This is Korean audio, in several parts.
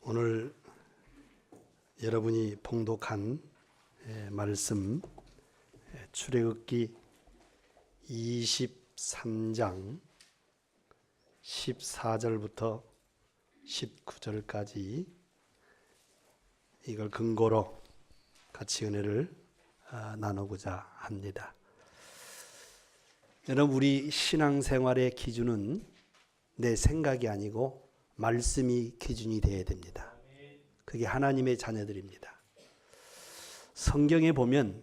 오늘 여러분이 봉독한 말씀 출애굽기 23장 14절부터 19절까지 이걸 근거로 같이 은혜를 나누고자 합니다. 여러분, 우리 신앙생활의 기준은 내 생각이 아니고 말씀이 기준이 되어야 됩니다. 그게 하나님의 자녀들입니다. 성경에 보면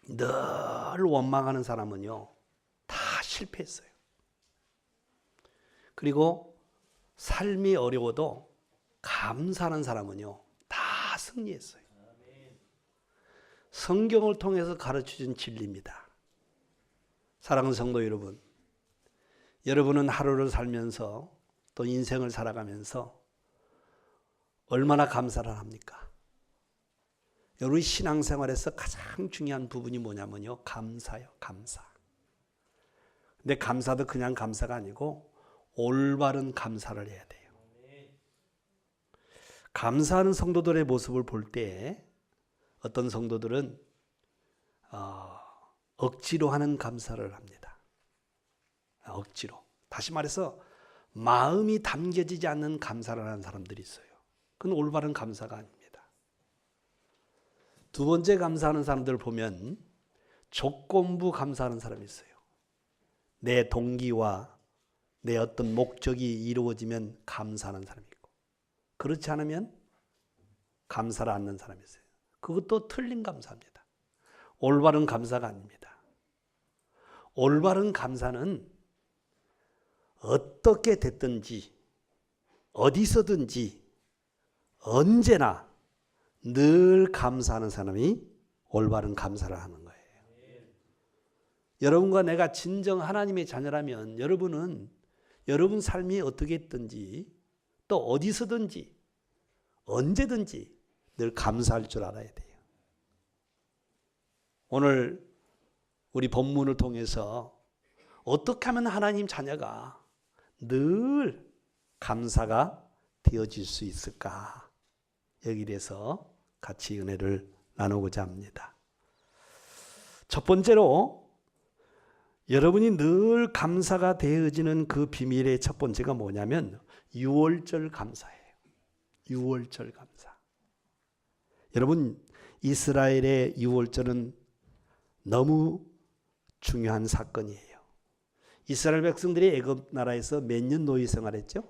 늘 원망하는 사람은요 다 실패했어요. 그리고 삶이 어려워도 감사하는 사람은요 다 승리했어요. 성경을 통해서 가르쳐준 진리입니다. 사랑하는 성도 여러분, 여러분은 하루를 살면서 또 인생을 살아가면서 얼마나 감사를 합니까? 여러분 신앙생활에서 가장 중요한 부분이 뭐냐면요, 감사요, 감사. 근데 감사도 그냥 감사가 아니고 올바른 감사를 해야 돼요. 감사하는 성도들의 모습을 볼 때 어떤 성도들은 억지로 하는 감사를 합니다. 억지로. 다시 말해서 마음이 담겨지지 않는 감사를 하는 사람들이 있어요. 그건 올바른 감사가 아닙니다. 두 번째 감사하는 사람들을 보면 조건부 감사하는 사람이 있어요. 내 동기와 내 어떤 목적이 이루어지면 감사하는 사람이 있고, 그렇지 않으면 감사를 않는 사람이 있어요. 그것도 틀린 감사입니다. 올바른 감사가 아닙니다. 올바른 감사는 어떻게 됐든지 어디서든지 언제나 늘 감사하는 사람이 올바른 감사를 하는 거예요. 여러분과 내가 진정 하나님의 자녀라면 여러분은 여러분 삶이 어떻게 했든지 또 어디서든지 언제든지 늘 감사할 줄 알아야 돼요. 오늘 우리 본문을 통해서 어떻게 하면 하나님 자녀가 늘 감사가 되어질 수 있을까? 여기에 대해서 같이 은혜를 나누고자 합니다. 첫 번째로 여러분이 늘 감사가 되어지는 그 비밀의 첫 번째가 뭐냐면 유월절 감사예요. 유월절 감사. 여러분, 이스라엘의 유월절은 너무 중요한 사건이에요. 이스라엘 백성들이 애굽 나라에서 몇 년 노예 생활했죠?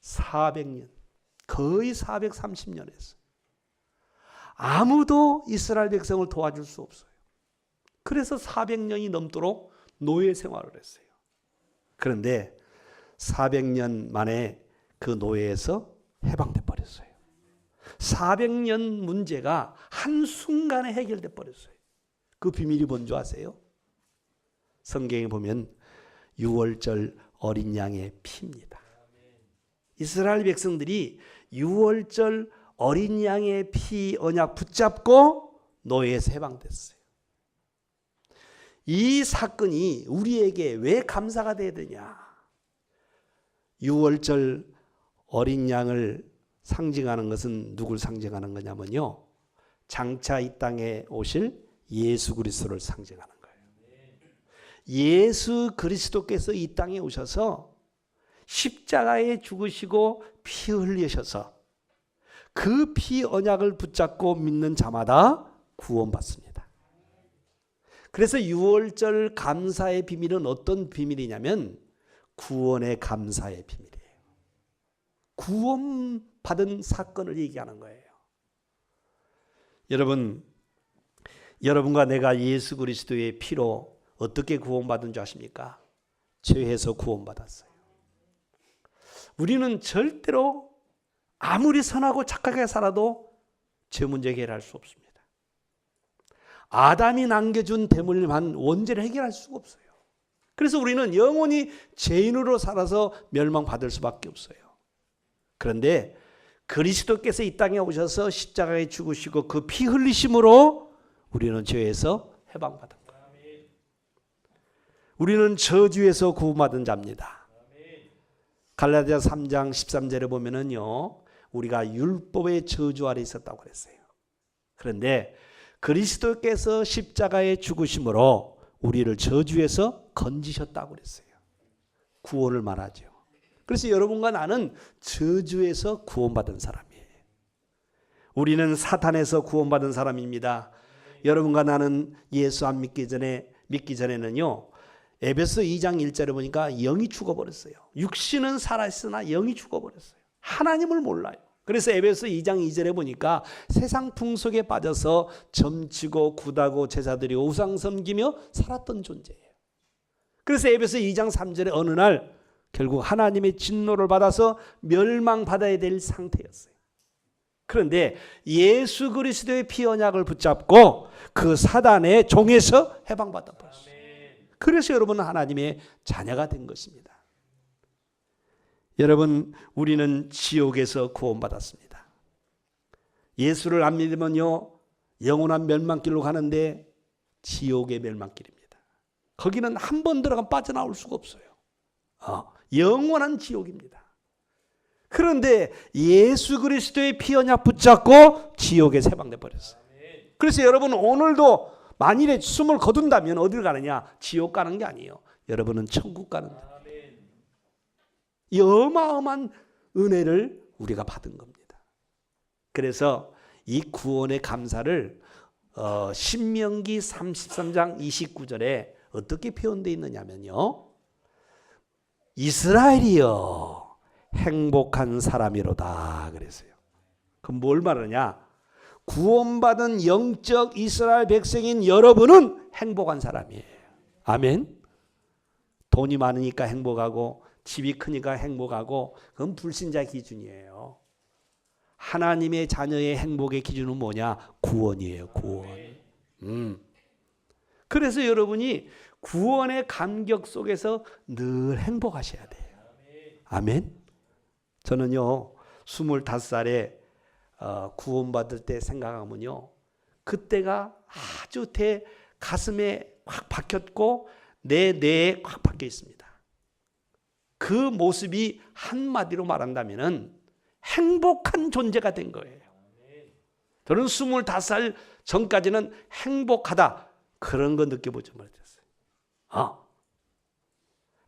400년. 거의 430년 했어요. 아무도 이스라엘 백성을 도와줄 수 없어요. 그래서 400년이 넘도록 노예 생활을 했어요. 그런데 400년 만에 그 노예에서 해방돼 버렸어요. 400년 문제가 한순간에 해결돼 버렸어요. 그 비밀이 뭔지 아세요? 성경에 보면 유월절 어린 양의 피입니다. 이스라엘 백성들이 유월절 어린 양의 피 언약 붙잡고 노예에서 해방됐어요. 이 사건이 우리에게 왜 감사가 돼야 되냐? 유월절 어린 양을 상징하는 것은 누굴 상징하는 거냐면요, 장차 이 땅에 오실 예수 그리스도를 상징하는 거예요. 예수 그리스도께서 이 땅에 오셔서 십자가에 죽으시고 피 흘리셔서 그 피 언약을 붙잡고 믿는 자마다 구원받습니다. 그래서 유월절 감사의 비밀은 어떤 비밀이냐면 구원의 감사의 비밀이에요. 구원받은 사건을 얘기하는 거예요. 여러분과 내가 예수 그리스도의 피로 어떻게 구원받은 줄 아십니까? 죄에서 구원받았어요. 우리는 절대로 아무리 선하고 착하게 살아도 죄 문제 해결할 수 없습니다. 아담이 남겨준 대물림한 원죄를 해결할 수가 없어요. 그래서 우리는 영원히 죄인으로 살아서 멸망받을 수밖에 없어요. 그런데 그리스도께서 이 땅에 오셔서 십자가에 죽으시고 그 피 흘리심으로 우리는 죄에서 해방받은 거예요. 우리는 저주에서 구원받은 자입니다. 갈라디아 3장 13절에 보면은요, 우리가 율법의 저주 아래 있었다고 그랬어요. 그런데 그리스도께서 십자가의 죽으심으로 우리를 저주에서 건지셨다고 그랬어요. 구원을 말하죠. 그래서 여러분과 나는 저주에서 구원받은 사람이에요. 우리는 사탄에서 구원받은 사람입니다. 여러분과 나는 예수 안 믿기 전에는요. 에베소 2장 1절에 보니까 영이 죽어버렸어요. 육신은 살아있으나 영이 죽어버렸어요. 하나님을 몰라요. 그래서 에베소 2장 2절에 보니까 세상 풍속에 빠져서 점치고 굿하고 제사드리고 우상 섬기며 살았던 존재예요. 그래서 에베소 2장 3절에 어느 날 결국 하나님의 진노를 받아서 멸망받아야 될 상태였어요. 그런데 예수 그리스도의 피 언약을 붙잡고 그 사단의 종에서 해방받아 버렸어요. 그래서 여러분은 하나님의 자녀가 된 것입니다. 여러분, 우리는 지옥에서 구원받았습니다. 예수를 안 믿으면요, 영원한 멸망길로 가는데 지옥의 멸망길입니다. 거기는 한 번 들어가면 빠져나올 수가 없어요. 영원한 지옥입니다. 그런데 예수 그리스도의 피 언약 붙잡고 지옥에 해방돼 버렸어요. 그래서 여러분 오늘도 만일에 숨을 거둔다면 어딜 가느냐? 지옥 가는 게 아니에요. 여러분은 천국 가는 거예요. 이 어마어마한 은혜를 우리가 받은 겁니다. 그래서 이 구원의 감사를 신명기 33장 29절에 어떻게 표현되어 있느냐면요. 이스라엘이여 행복한 사람이로다 그랬어요. 그럼 뭘 말하냐? 구원받은 영적 이스라엘 백성인 여러분은 행복한 사람이에요. 아멘. 돈이 많으니까 행복하고 집이 크니까 행복하고 그건 불신자 기준이에요. 하나님의 자녀의 행복의 기준은 뭐냐? 구원이에요. 구원. 그래서 여러분이 구원의 감격 속에서 늘 행복하셔야 돼요. 아멘. 저는요 25살에 구원받을 때 생각하면요 그때가 아주 가슴에 확 박혔고 내 뇌에 확 박혀 있습니다. 그 모습이 한마디로 말한다면 행복한 존재가 된 거예요. 저는 25살 전까지는 행복하다 그런 거 느껴보지 못했어요.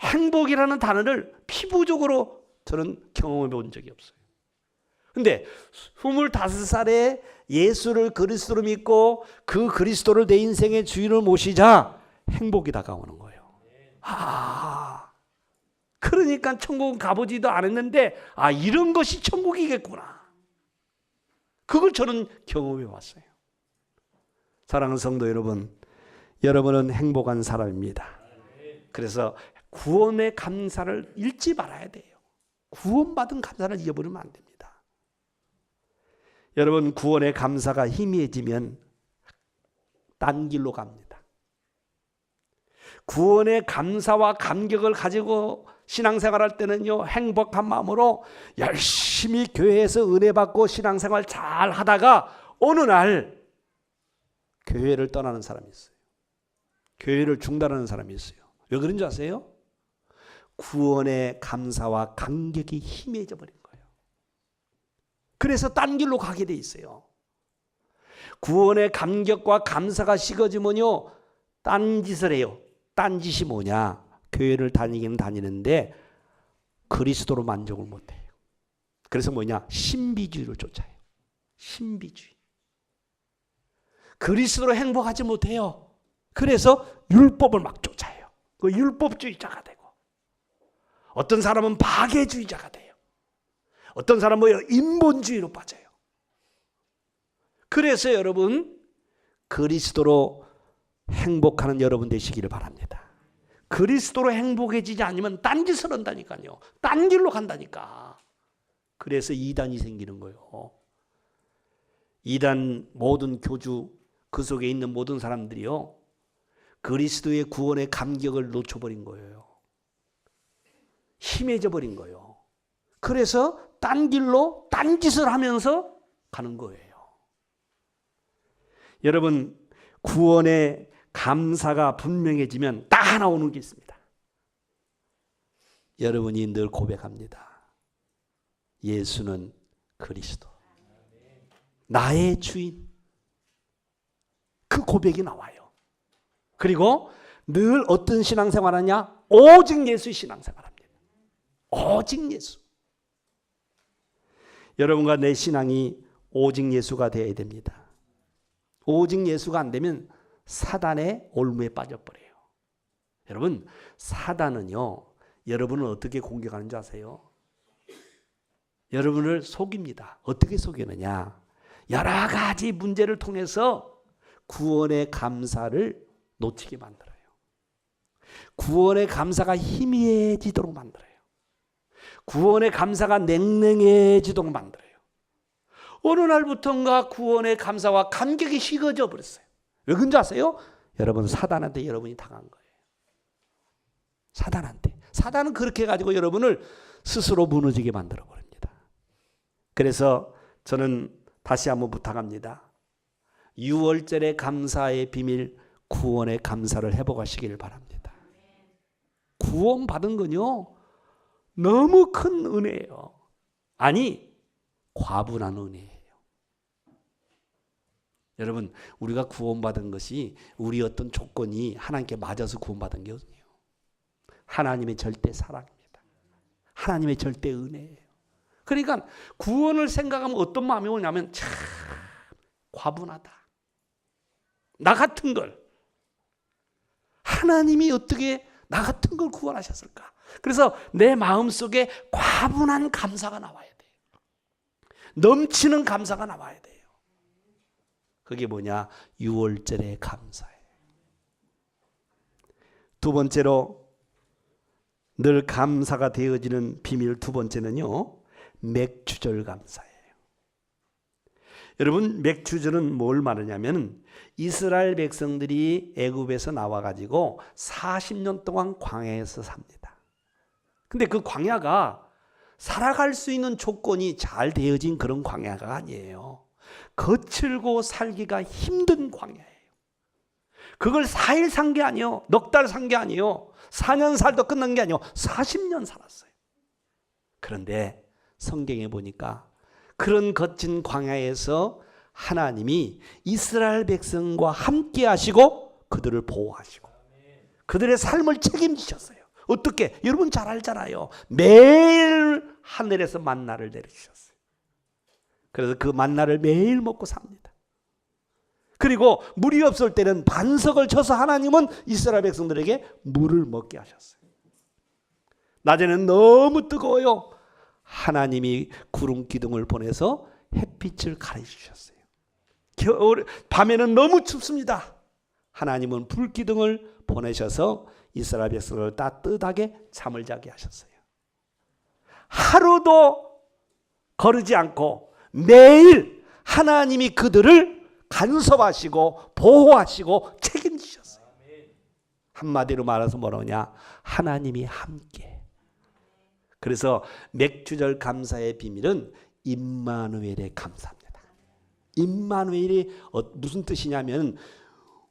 행복이라는 단어를 피부적으로 저는 경험해 본 적이 없어요. 근데 25살에 예수를 그리스도로 믿고 그 그리스도를 내 인생의 주인으로 모시자 행복이 다가오는 거예요. 그러니까 천국은 가보지도 않았는데 이런 것이 천국이겠구나. 그걸 저는 경험해 왔어요. 사랑하는 성도 여러분, 여러분은 행복한 사람입니다. 그래서 구원의 감사를 잃지 말아야 돼요. 구원받은 감사를 잊어버리면 안 됩니다. 여러분, 구원의 감사가 희미해지면 딴 길로 갑니다. 구원의 감사와 감격을 가지고 신앙생활할 때는요 행복한 마음으로 열심히 교회에서 은혜 받고 신앙생활 잘 하다가 어느 날 교회를 떠나는 사람이 있어요. 교회를 중단하는 사람이 있어요. 왜 그런 줄 아세요? 구원의 감사와 감격이 희미해져 버린 거예요. 그래서 딴 길로 가게 돼 있어요. 구원의 감격과 감사가 식어지면요 딴짓을 해요. 딴짓이 뭐냐? 교회를 다니기는 다니는데 그리스도로 만족을 못해요. 그래서 뭐냐? 신비주의를 쫓아요. 신비주의. 그리스도로 행복하지 못해요. 그래서 율법을 막 쫓아요. 그 율법주의자가 되고 어떤 사람은 박애주의자가 돼요. 어떤 사람은 인본주의로 빠져요. 그래서 여러분 그리스도로 행복하는 여러분 되시기를 바랍니다. 그리스도로 행복해지지 않으면 딴짓을 한다니까요. 딴 길로 간다니까. 그래서 이단이 생기는 거예요. 이단 모든 교주 그 속에 있는 모든 사람들이요 그리스도의 구원의 감격을 놓쳐버린 거예요. 희미해져 버린 거예요. 그래서 딴 길로 딴짓을 하면서 가는 거예요. 여러분 구원의 감사가 분명해지면 딱 하나 오는 게 있습니다. 여러분이 늘 고백합니다. 예수는 그리스도. 나의 주인. 그 고백이 나와요. 그리고 늘 어떤 신앙생활하냐? 오직 예수 신앙생활합니다. 오직 예수. 여러분과 내 신앙이 오직 예수가 되어야 됩니다. 오직 예수가 안 되면 사단의 올무에 빠져버려요. 여러분, 사단은요, 여러분을 어떻게 공격하는 줄 아세요? 여러분을 속입니다. 어떻게 속이느냐? 여러 가지 문제를 통해서 구원의 감사를 놓치게 만들어요. 구원의 감사가 희미해지도록 만들어요. 구원의 감사가 냉랭해지도록 만들어요. 어느 날부터인가 구원의 감사와 감격이 식어져 버렸어요. 왜 그런지 아세요? 여러분, 사단한테 여러분이 당한 거예요. 사단한테. 사단은 그렇게 해가지고 여러분을 스스로 무너지게 만들어 버립니다. 그래서 저는 다시 한번 부탁합니다. 6월절의 감사의 비밀, 구원의 감사를 회복하시기를 바랍니다. 구원 받은 건요, 너무 큰 은혜예요. 아니, 과분한 은혜예요. 여러분, 우리가 구원받은 것이 우리 어떤 조건이 하나님께 맞아서 구원받은 게 아니에요. 하나님의 절대 사랑입니다. 하나님의 절대 은혜예요. 그러니까 구원을 생각하면 어떤 마음이 오냐면 참 과분하다. 나 같은 걸. 하나님이 어떻게 나 같은 걸 구원하셨을까? 그래서 내 마음속에 과분한 감사가 나와야 돼요. 넘치는 감사가 나와야 돼요. 그게 뭐냐? 6월절의 감사예요. 두 번째로 늘 감사가 되어지는 비밀 두 번째는요, 맥주절 감사예요. 여러분, 맥주절은 뭘 말하냐면 이스라엘 백성들이 애굽에서 나와가지고 40년 동안 광야에서 삽니다. 근데 그 광야가 살아갈 수 있는 조건이 잘 되어진 그런 광야가 아니에요. 거칠고 살기가 힘든 광야예요. 그걸 4일 산 게 아니에요. 넉 달 산 게 아니에요. 4년 살도 끝난 게 아니에요. 40년 살았어요. 그런데 성경에 보니까 그런 거친 광야에서 하나님이 이스라엘 백성과 함께 하시고 그들을 보호하시고 그들의 삶을 책임지셨어요. 어떻게? 여러분 잘 알잖아요. 매일 하늘에서 만나를 내려주셨어요. 그래서 그 만나를 매일 먹고 삽니다. 그리고 물이 없을 때는 반석을 쳐서 하나님은 이스라엘 백성들에게 물을 먹게 하셨어요. 낮에는 너무 뜨거워요. 하나님이 구름 기둥을 보내서 햇빛을 가려주셨어요. 밤에는 너무 춥습니다. 하나님은 불 기둥을 보내셔서 이스라엘 백성을 따뜻하게 잠을 자게 하셨어요. 하루도 거르지 않고 매일 하나님이 그들을 간섭하시고 보호하시고 책임지셨어요. 한마디로 말해서 뭐냐? 하나님이 함께. 그래서 맥주절 감사의 비밀은 임마누엘의 감사입니다. 임마누엘이 무슨 뜻이냐면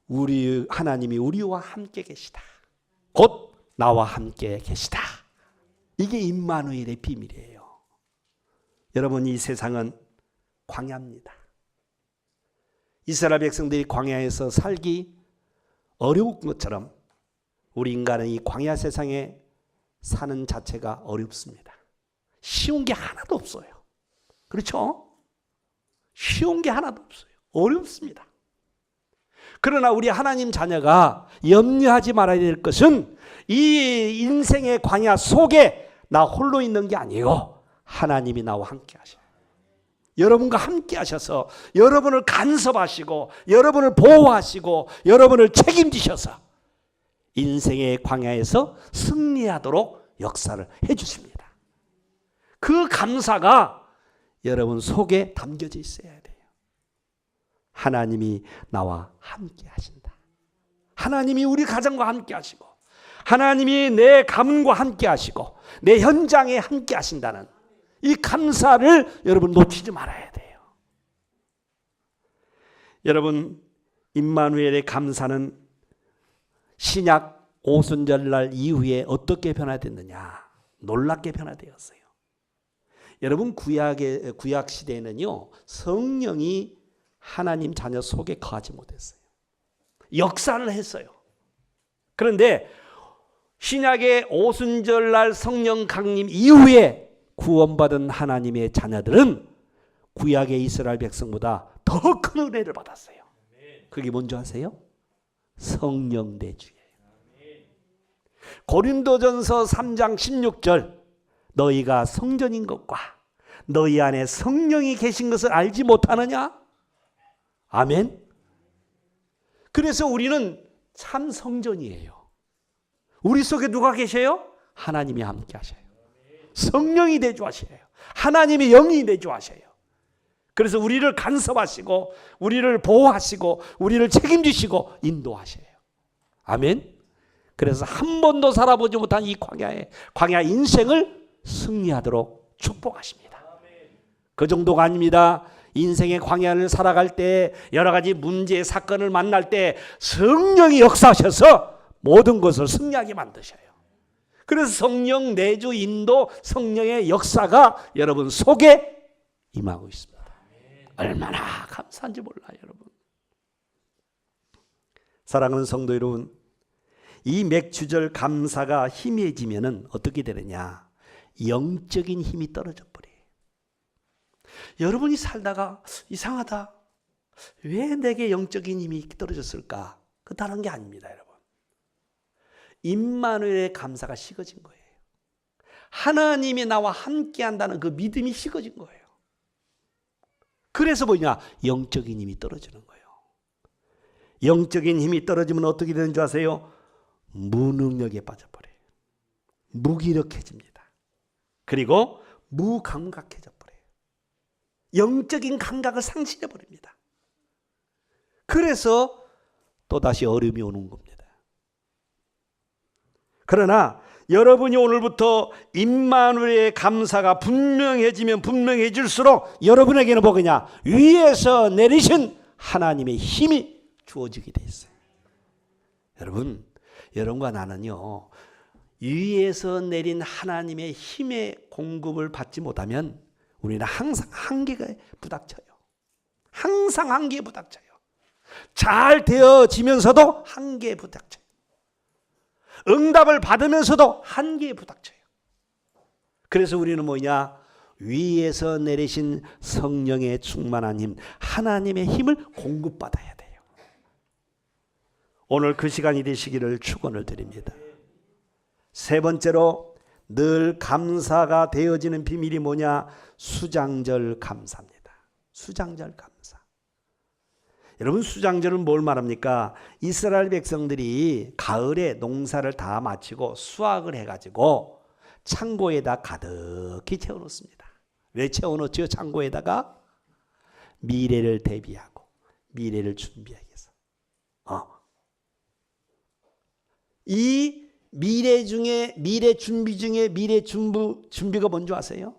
우리 하나님이 우리와 함께 계시다. 곧 나와 함께 계시다. 이게 임마누엘의 비밀이에요. 여러분, 이 세상은 광야입니다. 이스라엘 백성들이 광야에서 살기 어려운 것처럼 우리 인간은 이 광야 세상에 사는 자체가 어렵습니다. 쉬운 게 하나도 없어요. 그렇죠? 쉬운 게 하나도 없어요. 어렵습니다. 그러나 우리 하나님 자녀가 염려하지 말아야 될 것은 이 인생의 광야 속에 나 홀로 있는 게 아니에요. 하나님이 나와 함께 하셔요. 여러분과 함께 하셔서 여러분을 간섭하시고 여러분을 보호하시고 여러분을 책임지셔서 인생의 광야에서 승리하도록 역사를 해주십니다. 그 감사가 여러분 속에 담겨져 있어야 돼요. 하나님이 나와 함께 하신다. 하나님이 우리 가정과 함께 하시고 하나님이 내 가문과 함께 하시고 내 현장에 함께 하신다는 이 감사를 여러분 놓치지 말아야 돼요. 여러분, 임마누엘의 감사는 신약 오순절날 이후에 어떻게 변화됐느냐? 놀랍게 변화되었어요. 여러분 구약 시대에는요 성령이 하나님 자녀 속에 거하지 못했어요. 역사를 했어요. 그런데 신약의 오순절날 성령 강림 이후에 구원받은 하나님의 자녀들은 구약의 이스라엘 백성보다 더 큰 은혜를 받았어요. 그게 뭔지 아세요? 성령 내주예요. 고린도전서 3장 16절 너희가 성전인 것과 너희 안에 성령이 계신 것을 알지 못하느냐? 아멘. 그래서 우리는 참 성전이에요. 우리 속에 누가 계셔요? 하나님이 함께 하셔요. 성령이 내주하셔요. 하나님의 영이 내주하셔요. 그래서 우리를 간섭하시고 우리를 보호하시고 우리를 책임지시고 인도하셔요. 아멘. 그래서 한 번도 살아보지 못한 이 광야 인생을 승리하도록 축복하십니다. 그 정도가 아닙니다. 인생의 광야를 살아갈 때 여러 가지 문제 사건을 만날 때 성령이 역사하셔서 모든 것을 승리하게 만드셔요. 그래서 성령 내주 인도 성령의 역사가 여러분 속에 임하고 있습니다. 얼마나 감사한지 몰라요, 여러분. 사랑하는 성도 여러분, 이 맥주절 감사가 희미해지면은 어떻게 되느냐? 영적인 힘이 떨어져 버려요. 여러분이 살다가 이상하다. 왜 내게 영적인 힘이 떨어졌을까? 그 다른 게 아닙니다, 여러분. 임마누엘의 감사가 식어진 거예요. 하나님이 나와 함께 한다는 그 믿음이 식어진 거예요. 그래서 뭐냐? 영적인 힘이 떨어지는 거예요. 영적인 힘이 떨어지면 어떻게 되는 줄 아세요? 무능력에 빠져버려요. 무기력해집니다. 그리고 무감각해져 버려요. 영적인 감각을 상실해버립니다. 그래서 또다시 어려움이 오는 겁니다. 그러나 여러분이 오늘부터 임마누엘의 감사가 분명해지면 분명해질수록 여러분에게는 뭐냐? 위에서 내리신 하나님의 힘이 주어지게 돼 있어요. 여러분, 여러분과 나는요 위에서 내린 하나님의 힘의 공급을 받지 못하면 우리는 항상 한계에 부닥쳐요. 항상 한계에 부닥쳐요. 잘 되어지면서도 한계에 부닥쳐요. 응답을 받으면서도 한계에 부닥쳐요. 그래서 우리는 뭐냐? 위에서 내리신 성령의 충만한 힘, 하나님의 힘을 공급받아야 돼요. 오늘 그 시간이 되시기를 축원을 드립니다. 세 번째로 늘 감사가 되어지는 비밀이 뭐냐? 수장절 감사입니다. 수장절 감사. 여러분, 수장절은 뭘 말합니까? 이스라엘 백성들이 가을에 농사를 다 마치고 수확을 해가지고 창고에다 가득히 채워놓습니다. 왜 채워놓죠? 창고에다가 미래를 대비하고 미래를 준비하기 위해서. 이 미래 준비 중에 미래 준비가 뭔지 아세요?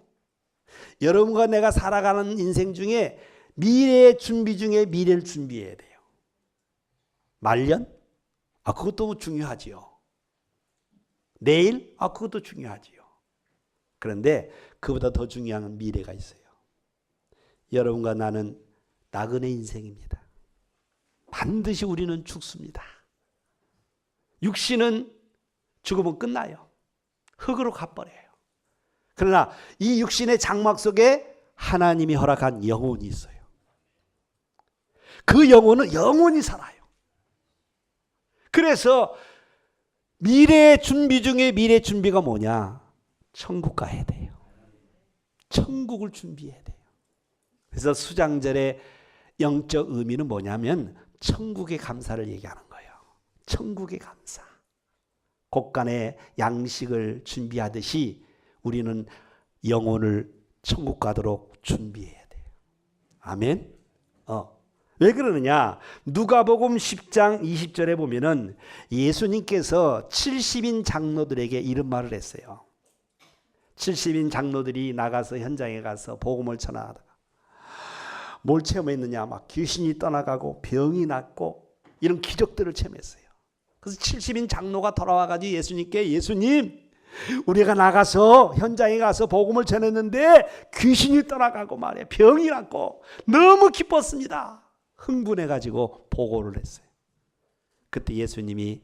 여러분과 내가 살아가는 인생 중에 미래 준비 중에 미래를 준비해야 돼요. 말년? 그것도 중요하지요. 내일? 그것도 중요하지요. 그런데 그보다 더 중요한 미래가 있어요. 여러분과 나는 나그네 인생입니다. 반드시 우리는 죽습니다. 육신은 죽으면 끝나요. 흙으로 가버려요. 그러나 이 육신의 장막 속에 하나님이 허락한 영혼이 있어요. 그 영혼은 영원히 살아요. 그래서 미래 준비 중에 미래 준비가 뭐냐? 천국 가야 돼요. 천국을 준비해야 돼요. 그래서 수장절의 영적 의미는 뭐냐면 천국의 감사를 얘기하는 거예요. 천국의 감사. 곳간에 양식을 준비하듯이 우리는 영혼을 천국 가도록 준비해야 돼요. 아멘. 왜 그러느냐? 누가복음 10장 20절에 보면은 예수님께서 70인 장로들에게 이런 말을 했어요. 70인 장로들이 나가서 현장에 가서 복음을 전하다가 뭘 체험했느냐? 막 귀신이 떠나가고 병이 낫고 이런 기적들을 체험했어요. 그래서 70인 장로가 돌아와가지고 예수님께, 예수님, 우리가 나가서 현장에 가서 복음을 전했는데 귀신이 떠나가고 말이에요. 병이 났고 너무 기뻤습니다. 흥분해가지고 보고를 했어요. 그때 예수님이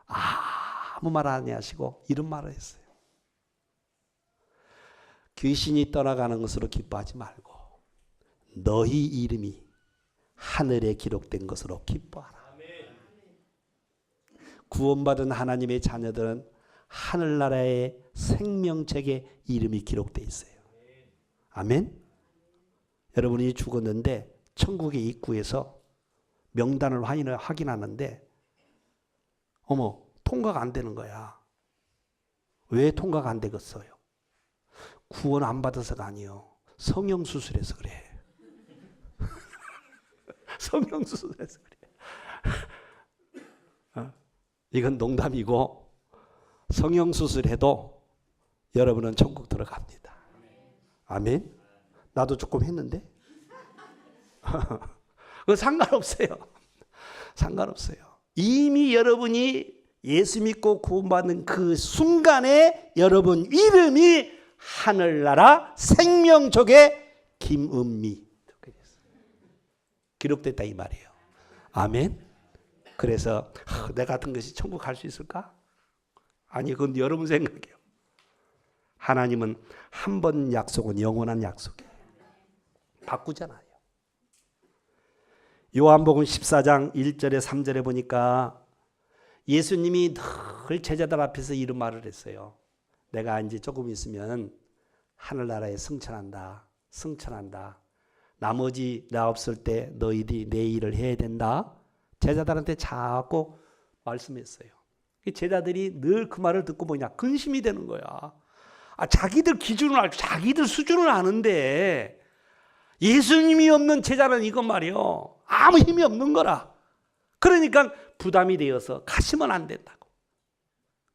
아무 말 안 하시고 이런 말을 했어요. 귀신이 떠나가는 것으로 기뻐하지 말고 너희 이름이 하늘에 기록된 것으로 기뻐하라. 구원받은 하나님의 자녀들은 하늘나라의 생명책에 이름이 기록되어 있어요. 아멘. 여러분이 죽었는데 천국의 입구에서 명단을 확인하는데 어머 통과가 안 되는 거야. 왜 통과가 안 되겠어요? 구원 안 받아서가 아니요. 성형수술해서 그래. 성형수술해서 그래. 이건 농담이고 성형수술해도 여러분은 천국 들어갑니다. 아멘. 나도 조금 했는데 상관없어요. 상관없어요. 이미 여러분이 예수 믿고 구원받는 그 순간에 여러분 이름이 하늘나라 생명족의 김은미 기록됐다 이 말이에요. 아멘. 그래서 내 같은 것이 천국 갈 수 있을까? 아니 그건 여러분 생각이에요. 하나님은 한 번 약속은 영원한 약속이에요. 바꾸잖아요. 요한복음 14장 1절에 3절에 보니까 예수님이 늘 제자들 앞에서 이런 말을 했어요. 내가 이제 조금 있으면 하늘나라에 승천한다. 승천한다. 나머지 나 없을 때 너희들이 내 일을 해야 된다. 제자들한테 자꾸 말씀했어요. 제자들이 늘 그 말을 듣고 뭐냐 근심이 되는 거야. 자기들 기준을 알고 자기들 수준을 아는데 예수님이 없는 제자는 이건 말이요. 아무 힘이 없는 거라. 그러니까 부담이 되어서 가시면 안 된다고.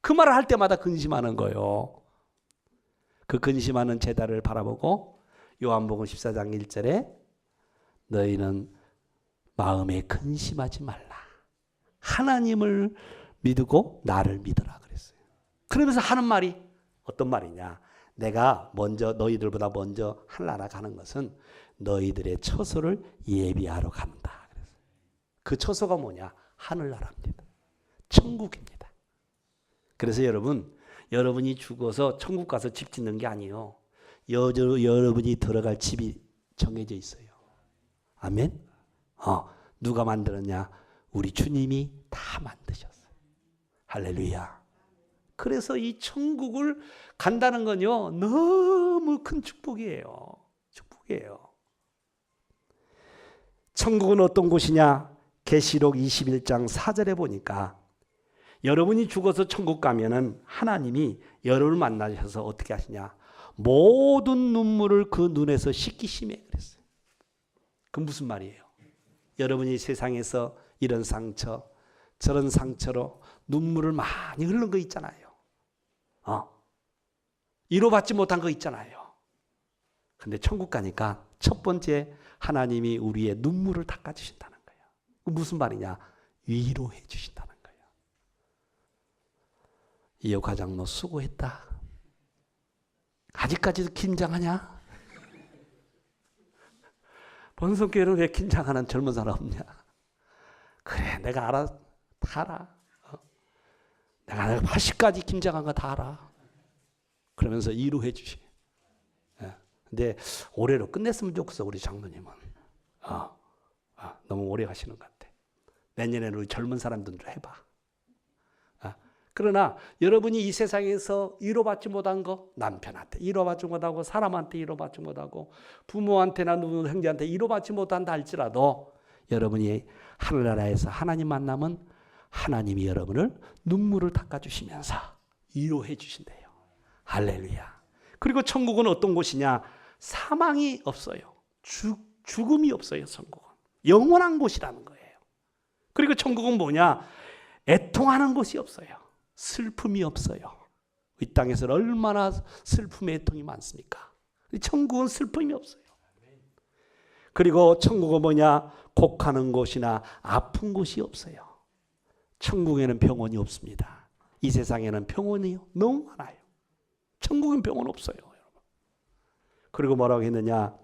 그 말을 할 때마다 근심하는 거예요. 그 근심하는 제자를 바라보고 요한복음 14장 1절에 너희는 마음에 근심하지 말라. 하나님을 믿고 나를 믿으라 그랬어요. 그러면서 하는 말이 어떤 말이냐. 내가 먼저 너희들보다 먼저 하늘나라 가는 것은 너희들의 처소를 예비하러 간다. 그 처소가 뭐냐? 하늘나라입니다. 천국입니다. 그래서 여러분이 죽어서 천국 가서 집 짓는 게 아니에요. 여러분이 들어갈 집이 정해져 있어요. 아멘? 누가 만들었냐? 우리 주님이 다 만드셨어요. 할렐루야. 그래서 이 천국을 간다는 건요, 너무 큰 축복이에요. 축복이에요. 천국은 어떤 곳이냐? 계시록 21장 4절에 보니까 여러분이 죽어서 천국 가면은 하나님이 여러분을 만나셔서 어떻게 하시냐? 모든 눈물을 그 눈에서 씻기심에 그랬어요. 그건 무슨 말이에요? 여러분이 세상에서 이런 상처, 저런 상처로 눈물을 많이 흘린 거 있잖아요. 위로받지 못한 거 있잖아요. 근데 천국 가니까 첫 번째 하나님이 우리의 눈물을 닦아주신다는 거예요. 무슨 말이냐? 위로해 주신다는 거예요. 이호 과장로 수고했다. 아직까지도 긴장하냐? 번성교회는 왜 긴장하는 젊은 사람 없냐? 그래, 내가 알아. 다 알아. 내가 80까지 긴장한 거 다 알아. 그러면서 위로해 주시. 근데 올해로 끝냈으면 좋겠어, 우리 장로님은. 너무 오래 가시는 것 같아. 내년에는 우리 젊은 사람들 좀 해봐. 그러나 여러분이 이 세상에서 위로받지 못한 거, 남편한테 위로받지 못하고 사람한테 위로받지 못하고 부모한테나 누구 형제한테 위로받지 못한다 할지라도 여러분이 하늘나라에서 하나님 만나면 하나님이 여러분을 눈물을 닦아주시면서 위로해 주신대요. 할렐루야. 그리고 천국은 어떤 곳이냐? 사망이 없어요. 죽음이 없어요. 천국은 영원한 곳이라는 거예요. 그리고 천국은 뭐냐? 애통하는 곳이 없어요. 슬픔이 없어요. 이 땅에서는 얼마나 슬픔의 애통이 많습니까? 천국은 슬픔이 없어요. 그리고 천국은 뭐냐? 곡하는 곳이나 아픈 곳이 없어요. 천국에는 병원이 없습니다. 이 세상에는 병원이 너무 많아요. 천국엔 병은 없어요. 그리고 뭐라고 했느냐?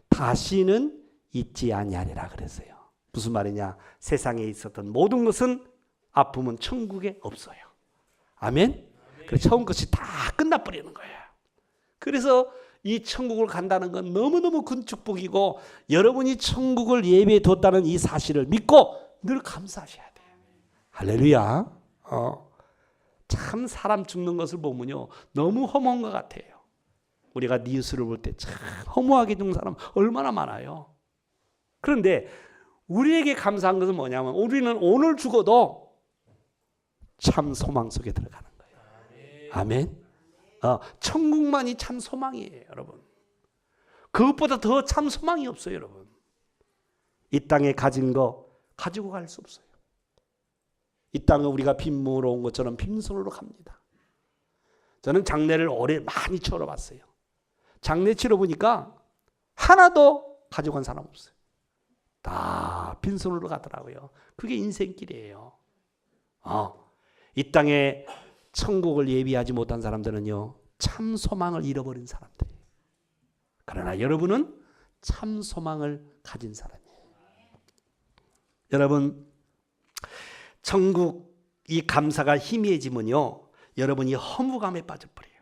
다시는 잊지 아니하리라 그랬어요. 무슨 말이냐? 세상에 있었던 모든 것은 아픔은 천국에 없어요. 아멘? 그래서 처음 것이 다 끝나버리는 거예요. 그래서 이 천국을 간다는 건 너무너무 큰 축복이고 여러분이 천국을 예비해 뒀다는 이 사실을 믿고 늘 감사하셔야 돼요. 할렐루야. 참 사람 죽는 것을 보면요 너무 허무한 것 같아요. 우리가 뉴스를 볼 때 참 허무하게 죽는 사람 얼마나 많아요. 그런데 우리에게 감사한 것은 뭐냐면 우리는 오늘 죽어도 참 소망 속에 들어가는 거예요. 아멘. 천국만이 참 소망이에요, 여러분. 그것보다 더 참 소망이 없어요, 여러분. 이 땅에 가진 거 가지고 갈 수 없어요. 이 땅에 우리가 빈손으로 온 것처럼 빈손으로 갑니다. 저는 장례를 오래 많이 치러봤어요. 장례 치러보니까 하나도 가지고 간 사람 없어요. 다 빈손으로 가더라고요. 그게 인생길이에요. 이 땅에 천국을 예비하지 못한 사람들은요 참 소망을 잃어버린 사람들이에요. 그러나 여러분은 참 소망을 가진 사람이에요. 여러분 천국 이 감사가 희미해지면요 여러분이 허무감에 빠져버려요.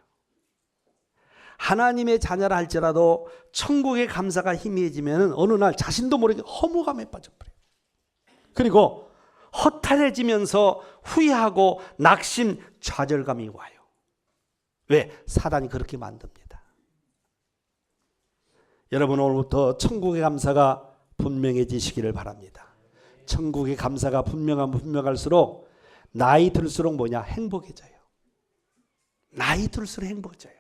하나님의 자녀라 할지라도 천국의 감사가 희미해지면 어느 날 자신도 모르게 허무감에 빠져버려요. 그리고 허탈해지면서 후회하고 낙심, 좌절감이 와요. 왜? 사단이 그렇게 만듭니다. 여러분 오늘부터 천국의 감사가 분명해지시기를 바랍니다. 천국의 감사가 분명할수록 나이 들수록 뭐냐? 행복해져요. 나이 들수록 행복해져요.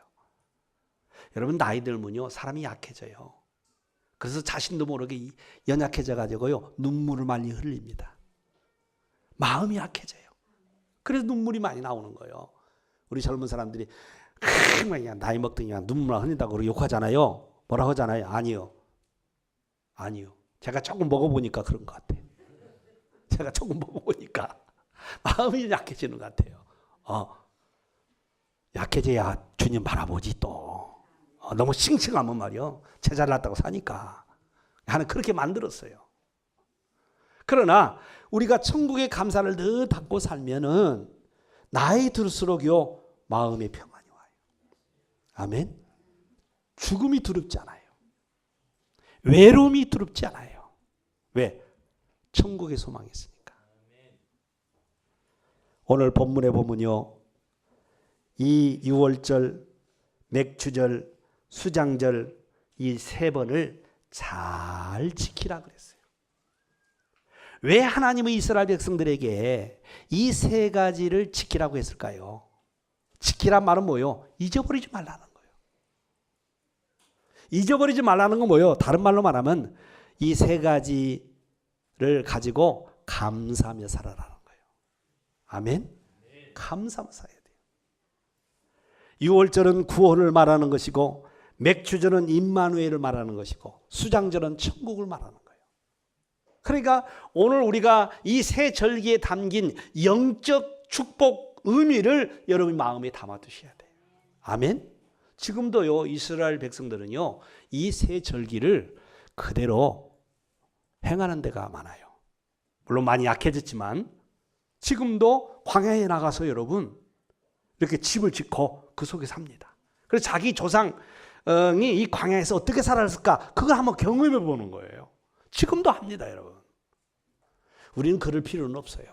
여러분 나이 들면요 사람이 약해져요. 그래서 자신도 모르게 연약해져 가지고요 눈물을 많이 흘립니다. 마음이 약해져요. 그래서 눈물이 많이 나오는 거예요. 우리 젊은 사람들이 나이 먹더니 눈물 흘린다고 그러고 욕하잖아요. 뭐라고 하잖아요. 아니요. 제가 조금 먹어보니까 그런 것 같아요. 제가 조금 먹어보니까 마음이 약해지는 것 같아요. 약해져야 주님 바라보지 또. 너무 싱싱하면 말이요. 제 잘났다고 사니까. 나는 그렇게 만들었어요. 그러나 우리가 천국의 감사를 늘 받고 살면은 나이 들수록요 마음의 평안이 와요. 아멘. 죽음이 두렵지 않아요. 외로움이 두렵지 않아요. 왜? 천국의 소망이 있으니까. 오늘 본문에 보면요 이 유월절, 맥주절, 수장절 이 세 번을 잘 지키라 그랬어요. 왜 하나님은 이스라엘 백성들에게 이 세 가지를 지키라고 했을까요? 지키란 말은 뭐예요? 잊어버리지 말라는 거예요. 잊어버리지 말라는 건 뭐예요? 다른 말로 말하면 이 세 가지를 가지고 감사하며 살아라는 거예요. 아멘? 감사하며 살아야 돼요. 유월절은 구원을 말하는 것이고 맥주절은 임마누엘을 말하는 것이고 수장절은 천국을 말하는 거예요. 그러니까 오늘 우리가 이 세 절기에 담긴 영적 축복 의미를 여러분 마음에 담아 두셔야 돼요. 아멘. 지금도요 이스라엘 백성들은요 이 세 절기를 그대로 행하는 데가 많아요. 물론 많이 약해졌지만 지금도 광야에 나가서 여러분 이렇게 집을 짓고 그 속에 삽니다. 그래서 자기 조상이 이 광야에서 어떻게 살았을까 그걸 한번 경험해 보는 거예요. 지금도 합니다, 여러분. 우리는 그럴 필요는 없어요.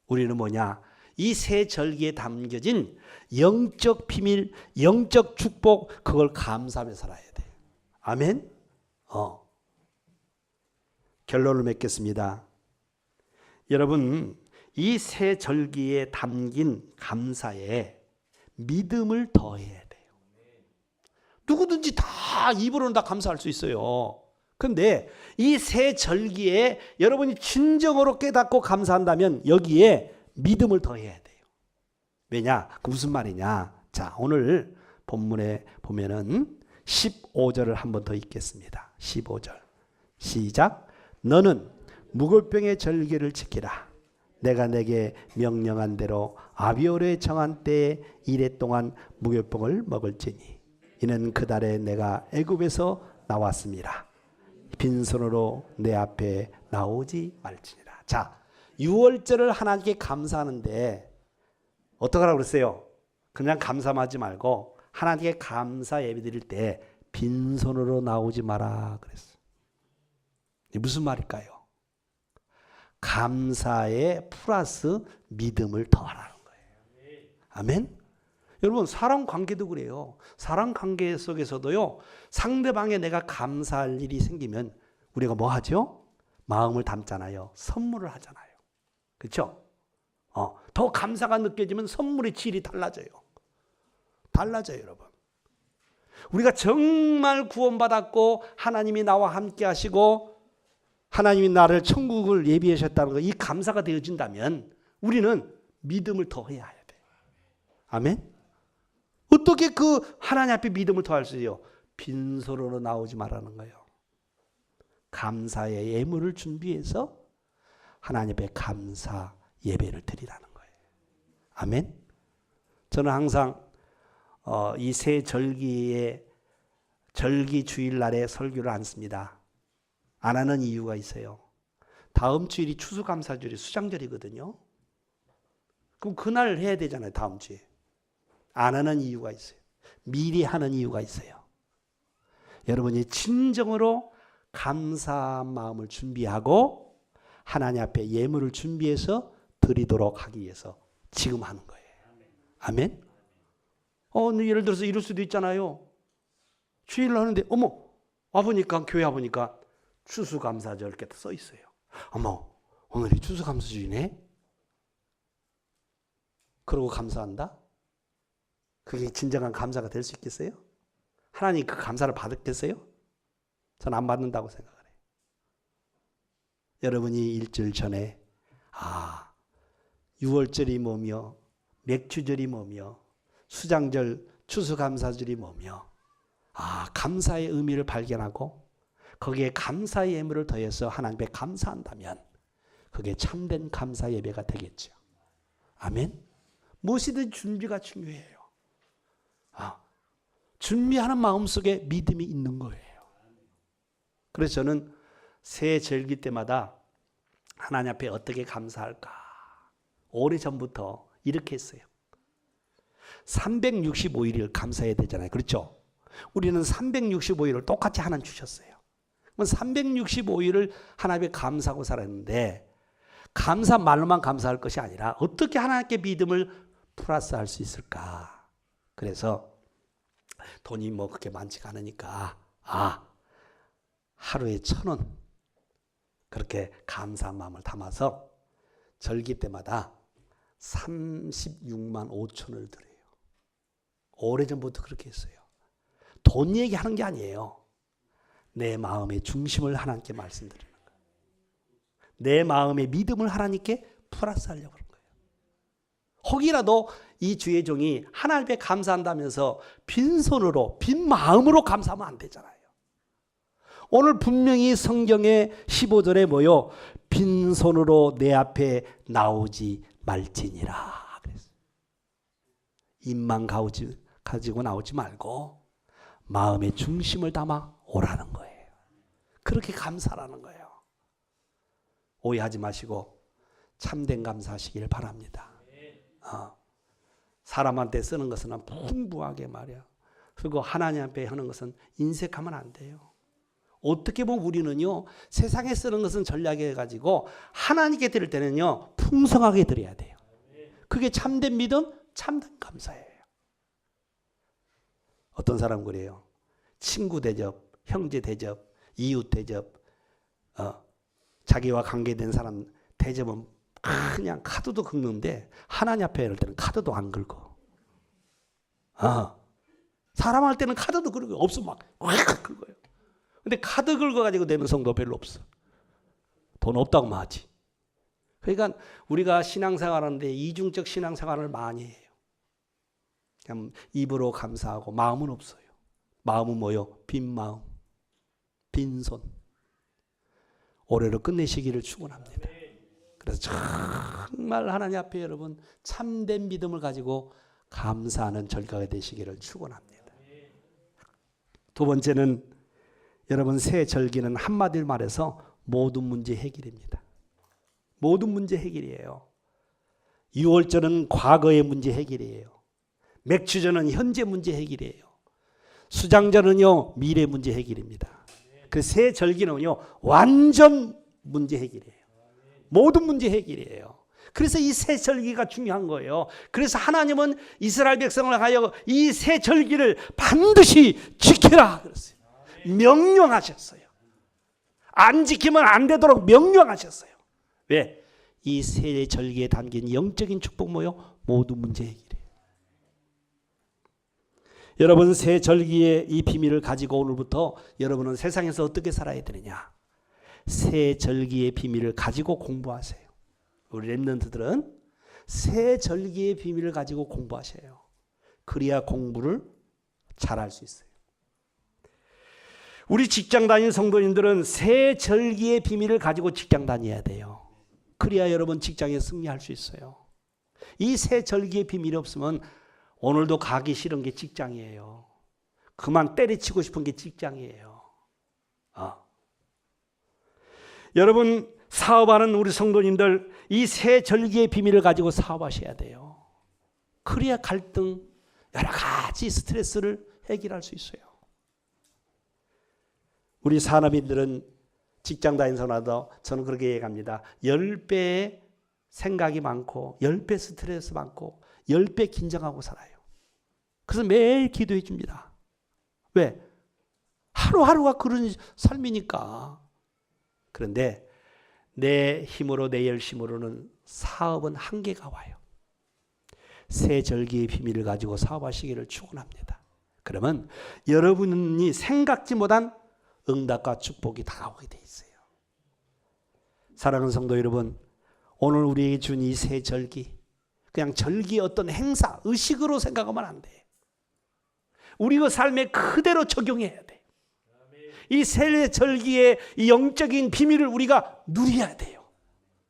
우리는 뭐냐? 이 세 절기에 담겨진 영적 비밀, 영적 축복 그걸 감사하며 살아야 돼요. 아멘? 결론을 맺겠습니다. 여러분 이 세 절기에 담긴 감사에 믿음을 더해야 돼요. 누구든지 다 입으로는 다 감사할 수 있어요. 그런데 이 세 절기에 여러분이 진정으로 깨닫고 감사한다면 여기에 믿음을 더해야 돼요. 왜냐? 그 무슨 말이냐? 자, 오늘 본문에 보면은 15절을 한 번 더 읽겠습니다. 15절 시작. 너는 무골병의 절기를 지키라. 내가 내게 명령한 대로 아비오르에 정한 때에 이래 동안 무교병을 먹을지니 이는 그 달에 내가 애굽에서 나왔습니다. 빈손으로 내 앞에 나오지 말지니라. 자, 유월절을 하나님께 감사하는데 어떡하라고 그랬어요? 그냥 감사하지 말고 하나님께 감사 예배 드릴 때 빈손으로 나오지 마라 그랬어요. 이게 무슨 말일까요? 감사에 플러스 믿음을 더하라는 거예요. 아멘? 여러분, 사람 관계도 그래요. 사람 관계 속에서도요, 상대방에 내가 감사할 일이 생기면 우리가 뭐 하죠? 마음을 담잖아요. 선물을 하잖아요. 그렇죠? 더 감사가 느껴지면 선물의 질이 달라져요. 달라져요, 여러분. 우리가 정말 구원받았고 하나님이 나와 함께 하시고 하나님이 나를 천국을 예비하셨다는 거, 이 감사가 되어진다면 우리는 믿음을 더해야 돼요. 아멘? 어떻게 그 하나님 앞에 믿음을 더할 수 있어요? 빈손으로 나오지 말라는 거예요. 감사의 예물을 준비해서 하나님 앞에 감사 예배를 드리라는 거예요. 아멘? 저는 항상 이 새 절기의 절기 주일날에 설교를 안 씁니다. 안 하는 이유가 있어요. 다음 주일이 추수감사절이 수장절이거든요. 그럼 그날 해야 되잖아요. 다음 주에. 안 하는 이유가 있어요. 미리 하는 이유가 있어요. 여러분이 진정으로 감사한 마음을 준비하고 하나님 앞에 예물을 준비해서 드리도록 하기 위해서 지금 하는 거예요. 아멘? 예를 들어서 이럴 수도 있잖아요. 주일날 하는데 와보니까 교회 와보니까 추수감사절 이렇게 써 있어요. 오늘이 추수감사주이네? 그러고 감사한다? 그게 진정한 감사가 될 수 있겠어요? 하나님 그 감사를 받았겠어요? 저는 안 받는다고 생각을 해요. 여러분이 일주일 전에 6월절이 뭐며 맥주절이 뭐며 수장절 추수감사절이 뭐며 감사의 의미를 발견하고 거기에 감사의 예물을 더해서 하나님께 감사한다면 그게 참된 감사 예배가 되겠죠. 아멘? 무엇이든 준비가 중요해요. 준비하는 마음속에 믿음이 있는 거예요. 그래서 저는 새 절기 때마다 하나님 앞에 어떻게 감사할까? 오래전부터 이렇게 했어요. 365일을 감사해야 되잖아요. 그렇죠? 우리는 365일을 똑같이 하나님 주셨어요. 365일을 하나님께 감사하고 살았는데 감사 말로만 감사할 것이 아니라 어떻게 하나님께 믿음을 플러스할 수 있을까? 그래서 돈이 그렇게 많지가 않으니까 하루에 1,000원 그렇게 감사한 마음을 담아서 절기 때마다 36만 5천을 드려요. 오래전부터 그렇게 했어요. 돈 얘기하는 게 아니에요. 내 마음의 중심을 하나님께 말씀드리는 거예요. 내 마음의 믿음을 하나님께 플러스하려고 하는 거예요. 혹이라도 이 주의 종이 하나님께 감사한다면서 빈손으로 빈 마음으로 감사하면 안 되잖아요. 오늘 분명히 성경의 15절에 뭐요? 빈손으로 내 앞에 나오지 말지니라 그랬어요. 입만 가지고 나오지 말고 마음의 중심을 담아 오라는 거예요. 그렇게 감사라는 거예요. 오해하지 마시고 참된 감사하시길 바랍니다. 사람한테 쓰는 것은 풍부하게 말이야. 그리고 하나님 앞에 하는 것은 인색하면 안 돼요. 어떻게 보면 우리는요, 세상에 쓰는 것은 전략해 가지고 하나님께 드릴 때는요, 풍성하게 드려야 돼요. 그게 참된 믿음, 참된 감사예요. 어떤 사람 그래요. 친구 대접, 형제 대접, 이웃 대접, 자기와 관계된 사람 대접은 그냥 카드도 긁는데 하나님 앞에 이럴 때는 카드도 안 긁어. 사람 할 때는 카드도 긁어요. 없으면 막 긁어요. 근데 카드 긁어가지고 되는 성도 별로 없어. 돈 없다고만 하지. 그러니까 우리가 신앙생활하는데 이중적 신앙생활을 많이 해요. 그냥 입으로 감사하고 마음은 없어요. 마음은 뭐요? 빈 마음, 빈손. 올해로 끝내시기를 축원합니다. 그래서 정말 하나님 앞에 여러분 참된 믿음을 가지고 감사하는 절기가 되시기를 축원합니다. 두 번째는 여러분 새 절기는 한마디로 말해서 모든 문제 해결입니다. 모든 문제 해결이에요. 유월절은 과거의 문제 해결이에요. 맥주절은 현재 문제 해결이에요. 수장절은요 미래 문제 해결입니다. 그 새 절기는요 완전 문제 해결이에요. 모든 문제 해결이에요. 그래서 이 새 절기가 중요한 거예요. 그래서 하나님은 이스라엘 백성을 하여 이 새 절기를 반드시 지켜라 그랬어요. 명령하셨어요. 안 지키면 안 되도록 명령하셨어요. 왜? 이 새 절기에 담긴 영적인 축복 뭐요? 모든 문제 해결이에요. 여러분 새 절기의 이 비밀을 가지고 오늘부터 여러분은 세상에서 어떻게 살아야 되느냐? 새 절기의 비밀을 가지고 공부하세요. 우리 렘넌트들은 새 절기의 비밀을 가지고 공부하셔요. 그래야 공부를 잘할 수 있어요. 우리 직장 다니는 성도님들은 새 절기의 비밀을 가지고 직장 다녀야 돼요. 그래야 여러분 직장에 승리할 수 있어요. 이 새 절기의 비밀이 없으면 오늘도 가기 싫은 게 직장이에요. 그만 때려치고 싶은 게 직장이에요. 여러분 사업하는 우리 성도님들 이 새 절기의 비밀을 가지고 사업하셔야 돼요. 그래야 갈등, 여러 가지 스트레스를 해결할 수 있어요. 우리 산업인들은 직장 다니면서라도 저는 그렇게 얘기합니다. 10배의 생각이 많고 10배 스트레스 많고 10배 긴장하고 살아요. 그래서 매일 기도해 줍니다. 왜? 하루하루가 그런 삶이니까. 그런데 내 힘으로 내 열심으로는 사업은 한계가 와요. 새 절기의 비밀을 가지고 사업하시기를 축원합니다. 그러면 여러분이 생각지 못한 응답과 축복이 다가오게 돼 있어요. 사랑하는 성도 여러분, 오늘 우리에게 준 이 새 절기, 그냥 절기의 어떤 행사, 의식으로 생각하면 안 돼. 우리의 삶에 그대로 적용해야 돼. 이 새 절기의 이 영적인 비밀을 우리가 누려야 돼요.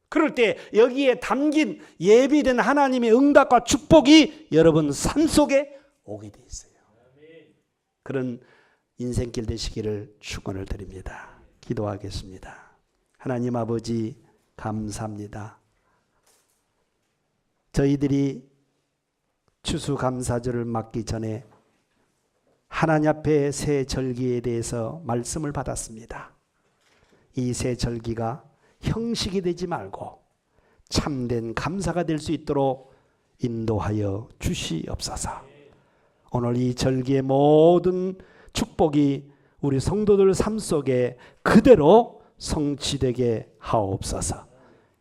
그럴 때 여기에 담긴 예비된 하나님의 응답과 축복이 여러분 삶 속에 오게 돼 있어요. 그런 인생길 되시기를 축원을 드립니다. 기도하겠습니다. 하나님 아버지 감사합니다. 저희들이 추수감사절을 맞기 전에 하나님 앞에 새 절기에 대해서 말씀을 받았습니다. 이 새 절기가 형식이 되지 말고 참된 감사가 될 수 있도록 인도하여 주시옵소서. 오늘 이 절기의 모든 축복이 우리 성도들 삶 속에 그대로 성취되게 하옵소서.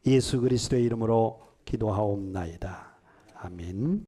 예수 그리스도의 이름으로 기도하옵나이다. 아멘.